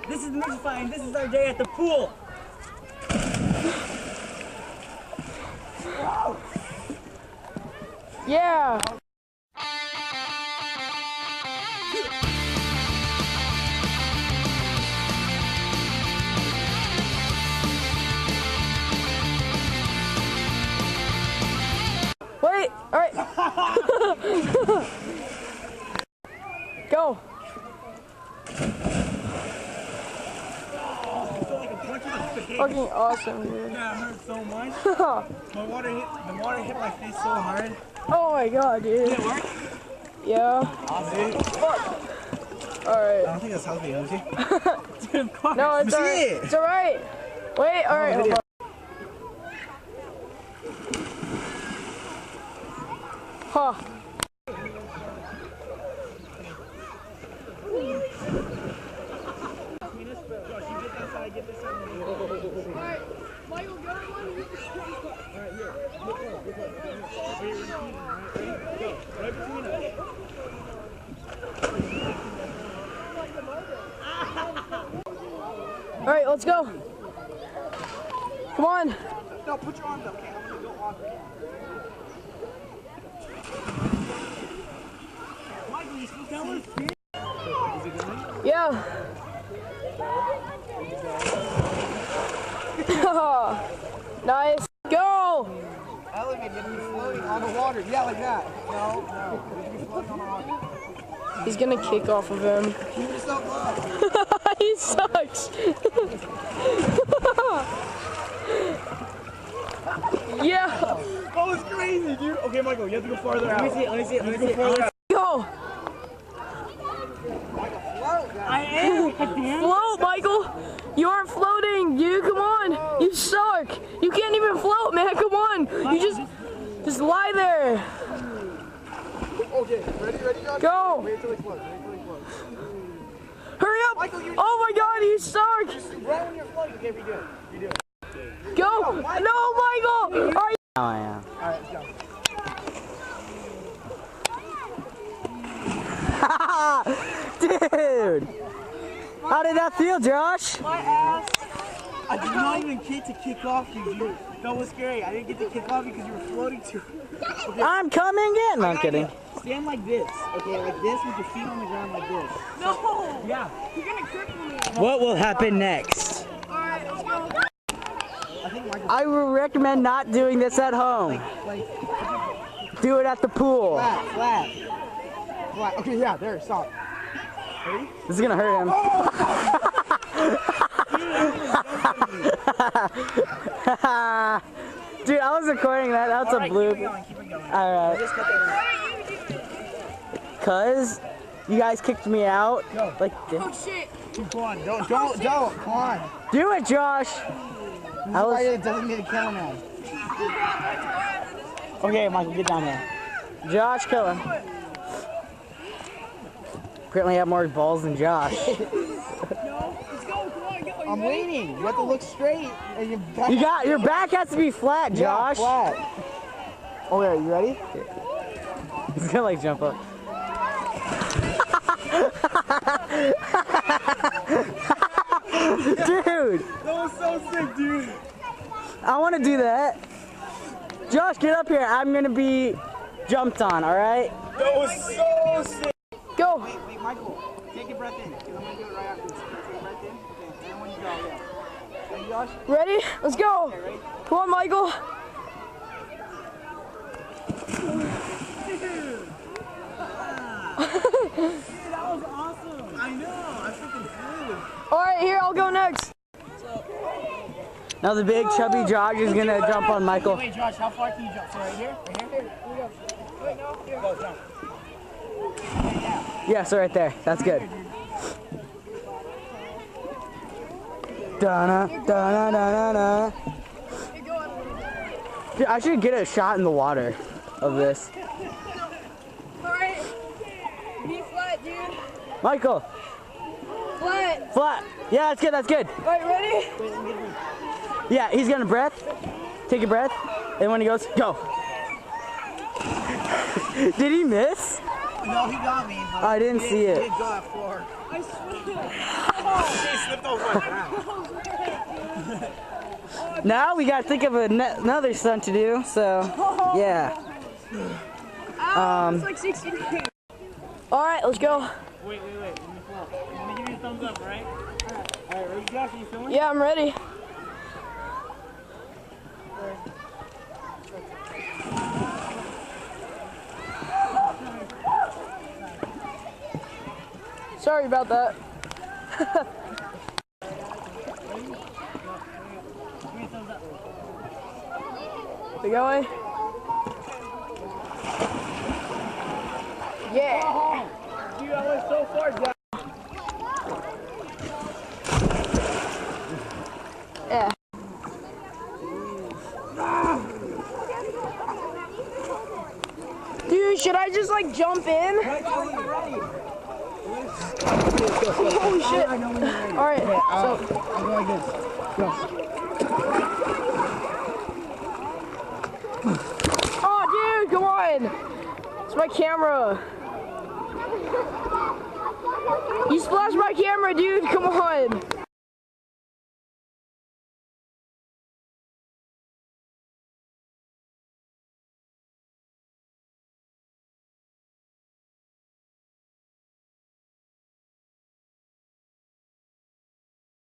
This is Mixify, and this is our day at the pool. Yeah. Wait, all right. Go. Fucking awesome, dude. That hurt so much. The water hit my face so hard. Oh my god, dude. Did it work? Yeah. Awesome. Fuck. Alright. I don't think that's healthy, let me see. Dude, of course. No, it's alright. It's alright. Wait, alright, hold on. Huh. Alright, Michael, go one. Alright, here. Right between us. Alright, let's go. Come on. No, put your arms up, okay? I'm gonna go on. Michael, you still down with me? Is it going? Yeah. Nice. Go. Elevate, you have to be floating on the water. Yeah, like that. No. You have to be floating on the water. He's gonna kick off of him. Keep yourself up. He sucks. Yeah. Oh, it's crazy, dude. Okay, Michael, you have to go farther out. Let me see it. Go. I am. Float, Michael. You aren't floating, dude. Come on. You suck. You can't even float, man. Come on. You just lie there. Okay, ready, Josh? Go. Wait till he floats. Hurry up. Michael, Oh my God, you suck. right when you're floating. Okay, redo it. Go. No, Michael. Are you? Oh, yeah. Alright, let's go. Dude! How did that feel, Josh? My ass. I did not even get to kick off you. That was scary. I didn't get to kick off because you were floating too. Okay. I'm coming in. No, I'm kidding. Stand like this. Okay, like this with your feet on the ground like this. No. Yeah. You're gonna cripple me. What will happen next? Alright, let's go. I think Michael. I will recommend not doing this at home. Like Do it at the pool. flat. Okay, yeah, there, stop. Ready? This is gonna hurt him. Dude, I was recording that. That's a bloop. Keep it going. Alright. Just cut that out. Cause you guys kicked me out. Like this. Oh shit. Come on, don't. Come on. Do it, Josh. I was. It doesn't need a cameraman. Okay, Michael, get down here. Josh, kill him. Apparently, I have more balls than Josh. No, let's go. Come on, go. I'm waiting. You have to look straight. And your back. Your back has to be flat, Josh. Yeah, flat. Oh, yeah, you ready? He's gonna like jump up. Dude, That was so sick, dude. I want to do that. Josh, get up here. I'm gonna be jumped on. All right. That was so sick. Go. Wait, Michael. Take a breath in. Because I'm going to do it right after this. Take a breath in. Okay, and when you go, yeah. Ready, Josh? Ready? Let's go. Okay, ready? Come on, Michael. That was awesome. I know. I freaking flew. All right, here, I'll go next. Now the big chubby Josh is gonna jump on Michael. Wait, Josh, how far can you jump? So right here? Right here? Here we go. Wait, no. Here. Go, jump. Yeah, so right there. That's good. Da-na, da-na, da-na, da. Dude, I should get a shot in the water of this. Alright. Be flat, dude. Michael, Flat. flat. Yeah, that's good, that's good. Alright, ready? Yeah, he's gonna breath. Take a breath. And when he goes, go. Did he miss? No, he got me. I didn't see it. He did go at 4. I swear. He slipped over my back. Now we gotta think of another stunt to do. So, yeah. It's like 60 degrees. All right, let's go. Wait. Let me flop. I'm gonna give you a thumbs up, right? Alright, ready, Josh? Are you filming? Yeah, I'm ready. Sorry about that. We going? Yeah. Dude, I went so far, Josh. Yeah. Dude, should I just like jump in? Holy shit. Alright, so. I'm going like this. Go. Oh, dude, come on. It's my camera. You splashed my camera, dude. Come on.